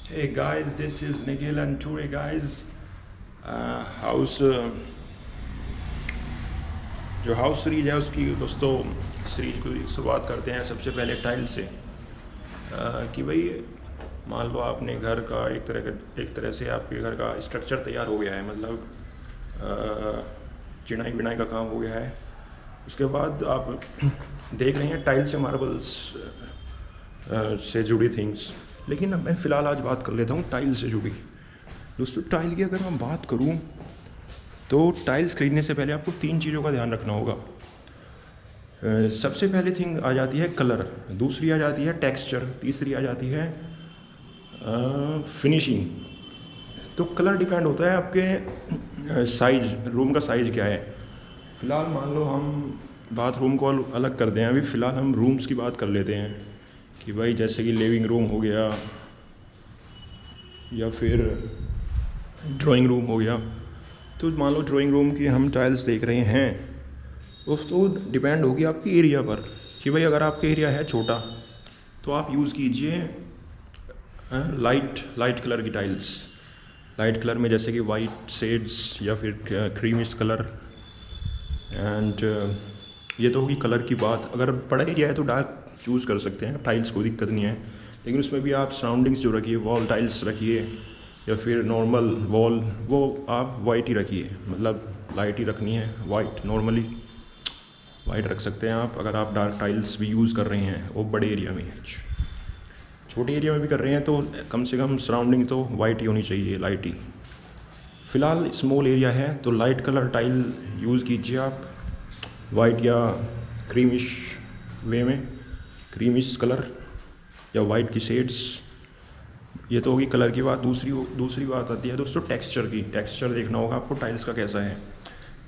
Hey guys, this is Nikhil and today guys, house जो house series है उसकी दोस्तों सीरीज की शुरुआत करते हैं सबसे पहले टाइल से। कि भाई मान लो आपने घर का एक तरह से आपके घर का स्ट्रक्चर तैयार हो गया है, मतलब चिनाई बिनाई का काम हो गया है। उसके बाद आप देख रहे हैं टाइल से मार्बल्स से जुड़ी थिंग्स, लेकिन अब मैं फ़िलहाल आज बात कर लेता हूँ टाइल से जुड़ी। दोस्तों टाइल की अगर मैं बात करूँ तो टाइल्स खरीदने से पहले आपको 3 चीज़ों का ध्यान रखना होगा। सबसे पहले थिंग आ जाती है कलर, दूसरी आ जाती है टेक्सचर, तीसरी आ जाती है फिनिशिंग। तो कलर डिपेंड होता है आपके साइज, रूम का साइज़ क्या है। फ़िलहाल मान लो हम बाथरूम को अलग कर दें, अभी फ़िलहाल हम रूम्स की बात कर लेते हैं कि भाई जैसे कि लिविंग रूम हो गया या फिर ड्राइंग रूम हो गया। तो मान लो ड्राइंग रूम की हम टाइल्स देख रहे हैं, तो डिपेंड होगी आपकी एरिया पर कि भाई अगर आपका एरिया है छोटा तो आप यूज़ कीजिए लाइट कलर की टाइल्स। लाइट कलर में जैसे कि वाइट शेड्स या फिर क्रीमिश कलर। एंड ये तो होगी कलर की बात। अगर बड़ा एरिया है तो डार्क चूज़ कर सकते हैं टाइल्स, कोई दिक्कत नहीं है, लेकिन उसमें भी आप सराउंडिंग्स जो रखिए, वॉल टाइल्स रखिए या फिर नॉर्मल वॉल, वो आप वाइट ही रखिए, मतलब लाइट ही रखनी है। वाइट नॉर्मली वाइट रख सकते हैं आप अगर आप डार्क टाइल्स भी यूज़ कर रहे हैं वो बड़े एरिया में। छोटे एरिया में भी कर रहे हैं तो कम से कम सराउंडिंग तो वाइट ही होनी चाहिए, लाइट ही। फ़िलहाल स्मॉल एरिया है तो लाइट कलर टाइल यूज़ कीजिए आप, वाइट या क्रीमिश वे में, क्रीमिश कलर या वाइट की शेड्स। ये तो होगी कलर की बात। दूसरी बात आती है दोस्तों टेक्सचर की। टेक्सचर देखना होगा आपको टाइल्स का कैसा है।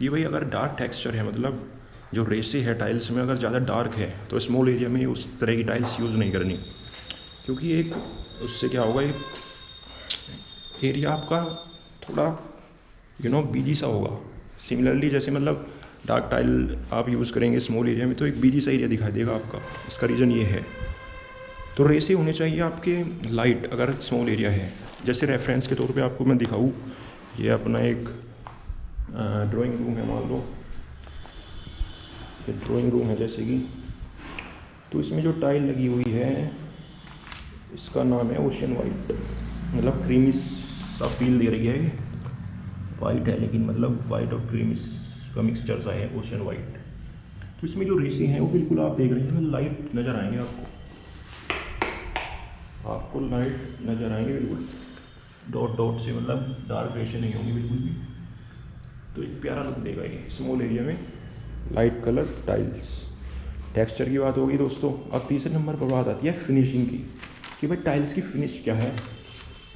ये भाई अगर डार्क टेक्सचर है, मतलब जो रेसे है टाइल्स में अगर ज़्यादा डार्क है, तो स्मॉल एरिया में उस तरह की टाइल्स यूज़ नहीं करनी, क्योंकि एक उससे क्या होगा, एक एरिया आपका थोड़ा बीजी सा होगा। सिमिलरली जैसे मतलब डार्क टाइल आप यूज़ करेंगे स्मॉल एरिया में तो एक बीजी सा एरिया दिखाई देगा आपका। इसका रीज़न ये है। तो रेसे होने चाहिए आपके लाइट अगर स्मॉल एरिया है। जैसे रेफरेंस के तौर पे आपको मैं दिखाऊँ, ये अपना एक ड्राइंग रूम है, मान लो ये ड्राइंग रूम है जैसे कि, तो इसमें जो टाइल लगी हुई है इसका नाम है ओशियन वाइट, मतलब क्रीमी सा फील दे रही है। वाइट है लेकिन मतलब वाइट और क्रीमी का मिक्सचर सा है, ओशियन वाइट। तो इसमें जो रेसे हैं वो बिल्कुल आप देख रहे हैं लाइट नज़र आएंगे आपको लाइट नज़र आएंगे बिल्कुल, डॉट डॉट से, मतलब डार्क रेशे नहीं होंगी बिल्कुल भी। तो एक प्यारा लुक देगा ये स्मॉल एरिया में लाइट कलर टाइल्स। टेक्सचर की बात होगी दोस्तों। अब तीसरे नंबर पर बात आती है फिनिशिंग की, कि भाई टाइल्स की फिनिश क्या है।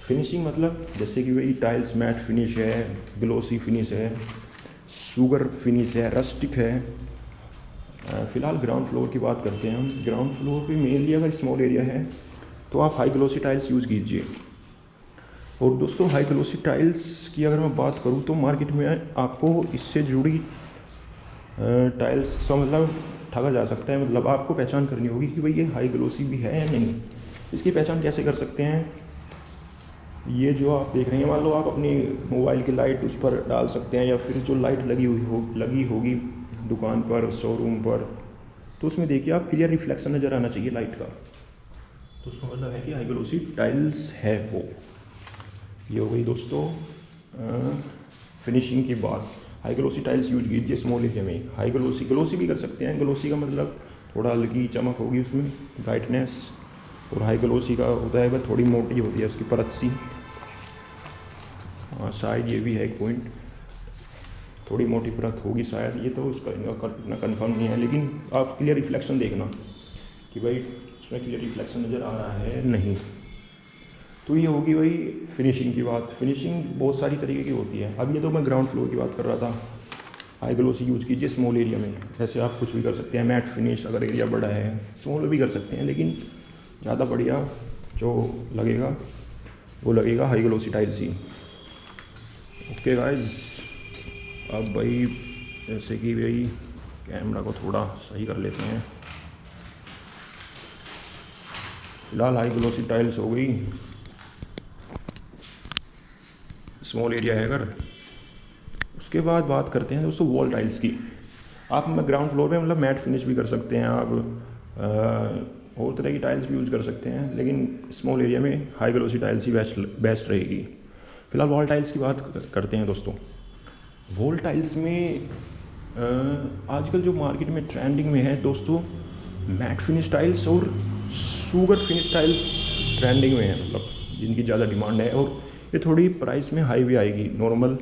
फिनिशिंग मतलब जैसे कि भाई टाइल्स मैट फिनिश है, ग्लोसी फिनिश है, शुगर फिनिश है, रस्टिक है। फ़िलहाल ग्राउंड फ्लोर की बात करते हैं हम। ग्राउंड फ्लोर पे मेनली अगर स्मॉल एरिया है तो आप हाई ग्लोसी टाइल्स यूज़ कीजिए। और दोस्तों हाई ग्लोसी टाइल्स की अगर मैं बात करूँ तो मार्केट में आपको इससे जुड़ी टाइल्स का मतलब ठगा जा सकता है। मतलब आपको पहचान करनी होगी कि भाई ये हाई ग्लोसी भी है या नहीं। इसकी पहचान कैसे कर सकते हैं, ये जो आप देख रहे हैं, मान लो आप अपनी मोबाइल की लाइट उस पर डाल सकते हैं या फिर जो लाइट लगी होगी दुकान पर, शोरूम पर, तो उसमें देखिए आप क्लियर रिफ्लेक्शन नज़र आना चाहिए लाइट का, तो उसका मतलब है कि हाई ग्लोसी टाइल्स है वो। ये हो गई दोस्तों फिनिशिंग की बात। हाई ग्लोसी टाइल्स यूज कीजिए स्मॉल एरिया में। हाई ग्लोसी भी कर सकते हैं। ग्लोसी का मतलब थोड़ा हल्की चमक होगी उसमें, ब्राइटनेस। और हाई ग्लोसी का होता है वह थोड़ी मोटी होती है उसकी परत सी। हाँ शायद ये भी है एक पॉइंट, थोड़ी मोटी परत होगी शायद, ये तो उसका इतना कन्फर्म नहीं है, लेकिन आप क्लियर रिफ्लेक्शन देखना कि भाई उसमें क्लियर रिफ्लेक्शन नज़र आ रहा है नहीं। तो ये होगी भाई फिनिशिंग की बात। फिनिशिंग बहुत सारी तरीके की होती है। अब ये तो मैं ग्राउंड फ्लोर की बात कर रहा था। हाई ग्लोसी यूज़ कीजिए स्मॉल एरिया में। जैसे आप कुछ भी कर सकते हैं, मैट फिनिश अगर एरिया बड़ा है, स्मॉल भी कर सकते हैं, लेकिन ज़्यादा बढ़िया जो लगेगा वो लगेगा हाई ग्लोसी टाइल्स ही। ओके गाइस, अब भाई जैसे कि भाई कैमरा को थोड़ा सही कर लेते हैं। फिलहाल हाई ग्लोसी टाइल्स हो गई। स्मॉल एरिया है अगर। उसके बाद बात करते हैं दोस्तों वॉल टाइल्स की। आप ग्राउंड फ्लोर पे मतलब मैट फिनिश भी कर सकते हैं आप, और तरह की टाइल्स भी यूज़ कर सकते हैं, लेकिन स्मॉल एरिया में हाई ग्लोसी टाइल्स ही बेस्ट रहेगी। फिलहाल वॉल टाइल्स की बात करते हैं दोस्तों। वॉल टाइल्स में आजकल जो मार्केट में ट्रेंडिंग में है दोस्तों, मैट फिनिश टाइल्स और शुगर फिनिश टाइल्स ट्रेंडिंग में है, मतलब जिनकी ज़्यादा डिमांड है, और ये थोड़ी प्राइस में हाई भी आएगी। नॉर्मल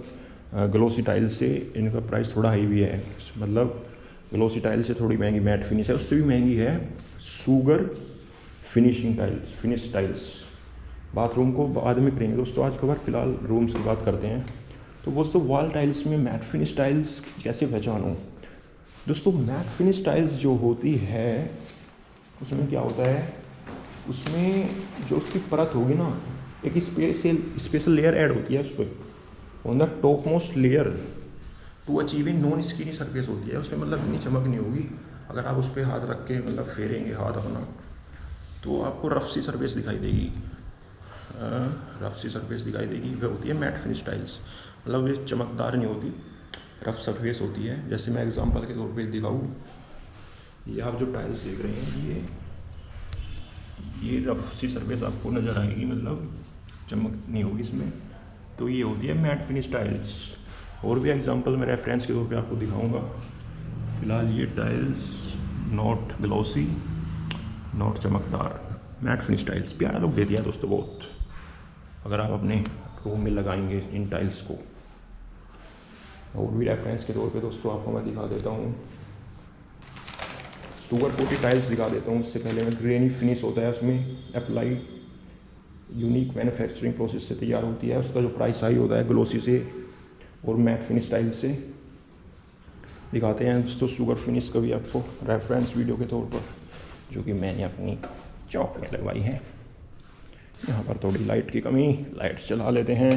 ग्लोसी टाइल्स से इनका प्राइस थोड़ा हाई भी है, मतलब ग्लोसी टाइल्स से थोड़ी महंगी मैट फिनिश है, उससे भी महंगी है शुगर फिनिश टाइल्स। बाथरूम को बाद में करेंगे दोस्तों, आज कवर फिलहाल रूम्स की बात करते हैं। तो दोस्तों वॉल टाइल्स में मैट फिनिश टाइल्स कैसे पहचानूं? दोस्तों मैट फिनिश टाइल्स जो होती है उसमें क्या होता है, उसमें जो उसकी परत होगी ना, एक स्पेशल लेयर ऐड होती है उस पर, on the top most layer to achieve a non skinny surface होती है। उसमें मतलब इतनी चमक नहीं होगी, अगर आप उस पर हाथ रख के मतलब फेरेंगे हाथ अपना, तो आपको रफ सी सरफेस दिखाई देगी, वह होती है मैट फिनिश टाइल्स। मतलब ये चमकदार नहीं होती, रफ सरफेस होती है। जैसे मैं एग्जांपल के तौर पे दिखाऊँ, ये आप जो टाइल्स देख रहे हैं, ये रफ सी सरफेस आपको नज़र आएगी, मतलब चमक नहीं होगी इसमें, तो ये होती है मैट फिनिश टाइल्स। और भी एग्जांपल मैं रेफरेंस के तौर पे आपको दिखाऊंगा। फिलहाल ये टाइल्स नॉट ग्लॉसी, नॉट चमकदार, मैट फिनिश टाइल्स। प्यारा लुक दे दिया दोस्तों बहुत, अगर आप अपने रूम में लगाएंगे इन टाइल्स को। और भी रेफरेंस के तौर पे दोस्तों आपको मैं दिखा देता हूँ, शुगर कोटेड टाइल्स दिखा देता हूँ। उससे पहले में ग्रेनी फिनिश होता है, उसमें अप्लाइड यूनिक मैन्युफैक्चरिंग प्रोसेस से तैयार होती है। उसका जो प्राइस हाई होता है ग्लोसी से और मैट फिनिश टाइल्स से। दिखाते हैं दोस्तों शुगर फिनिश का भी आपको रेफरेंस वीडियो के तौर पर, जो कि मैंने अपनी चौक में लगवाई है। यहाँ पर थोड़ी लाइट की कमी, लाइट चला लेते हैं।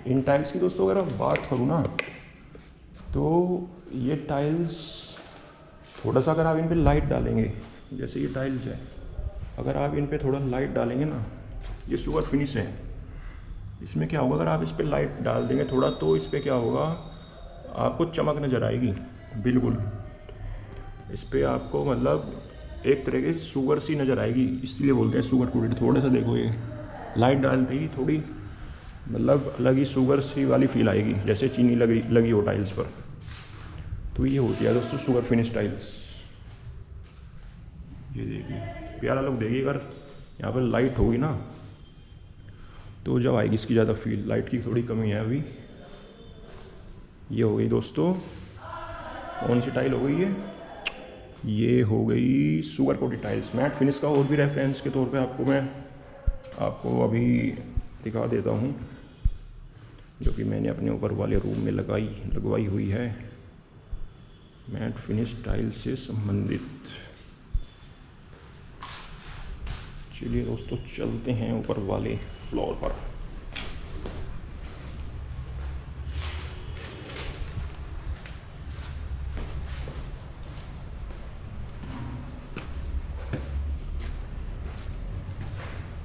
इन टाइल्स की दोस्तों अगर आप बात करूँ ना, तो ये टाइल्स थोड़ा सा अगर आप इन पे लाइट डालेंगे, जैसे ये टाइल्स है, अगर आप इन पे थोड़ा लाइट डालेंगे ना, ये शुगर फिनिश है, इसमें क्या होगा, अगर आप इस पे लाइट डाल देंगे थोड़ा, तो इस पे क्या होगा, आपको चमक नज़र आएगी बिल्कुल। इस पे आपको मतलब एक तरह की शुगर सी नज़र आएगी, इसलिए बोलते हैं शुगर कोटेड। थोड़ा सा देखो, ये लाइट डालते ही थोड़ी मतलब अलग ही शुगर सी वाली फील आएगी, जैसे चीनी लगी हो टाइल्स पर। तो ये होती है दोस्तों शुगर फिनिश टाइल्स। ये देखिए प्यारा लुक देगी। अगर यहाँ पर लाइट होगी ना, तो जब आएगी इसकी ज़्यादा फील। लाइट की थोड़ी कमी है अभी। ये हो गई दोस्तों, कौन सी टाइल हो गई है, ये हो गई sugar coated tiles matte finish का। और भी रेफरेंस के तौर पे आपको अभी दिखा देता हूँ, जो कि मैंने अपने ऊपर वाले रूम में लगवाई हुई है, मैट फिनिश टाइल्स से संबंधित। चलिए दोस्तों चलते हैं ऊपर वाले फ्लोर पर।